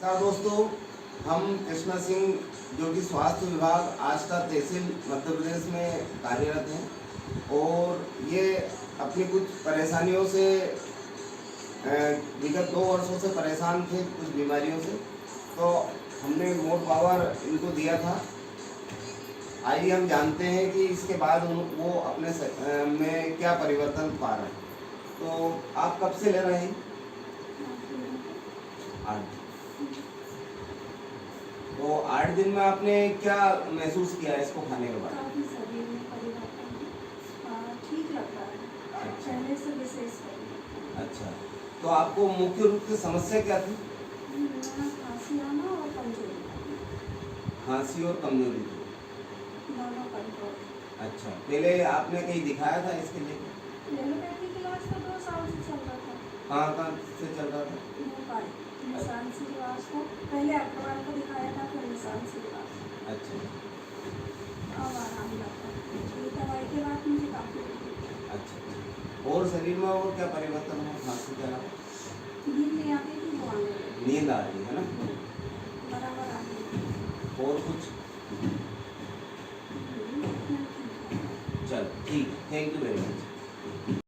नमस्कार दोस्तों, हम कृष्णा सिंह जो कि स्वास्थ्य विभाग आष्टा तहसील मध्य प्रदेश में कार्यरत हैं और ये अपनी कुछ परेशानियों से विगत 2 वर्षों से परेशान थे, कुछ बीमारियों से। तो हमने मोड पावर इनको दिया था। आइए हम जानते हैं कि इसके बाद वो अपने में क्या परिवर्तन पा रहे हैं। तो आप कब से ले रहे हैं? 8। तो 8 दिन में आपने क्या महसूस किया इसको खाने के बाद? काफी शरीर में परिवर्तन ठीक लग रहा है, पहले से विशेष है। अच्छा, तो आपको मुख्य रूप से समस्या क्या थी? खांसी आना और कमजोरी। खांसी और कमजोरी थी। दोनों कंट्रोल। अच्छा, पहले आपने कहीं दिखाया था इसके लिए? एलोपैथिक इलाज तो 2 साल से चल रहा था। कहाँ से चल रहा था? भोपाल निशान श्रीवास को पहले अग्रवाल को दिखाया था, फिर निशान श्रीवास। अच्छा अब आराम लगता है, ये दवाई के बाद मुझे काफी। अच्छा, और शरीर में और क्या परिवर्तन हुआ खांसी के अलावा? नींद नहीं आती थी, वो आने लगी। नींद आ रही है ना? बराबर आ रही। और कुछ? चल ठीक, थैंक यू वेरी मच।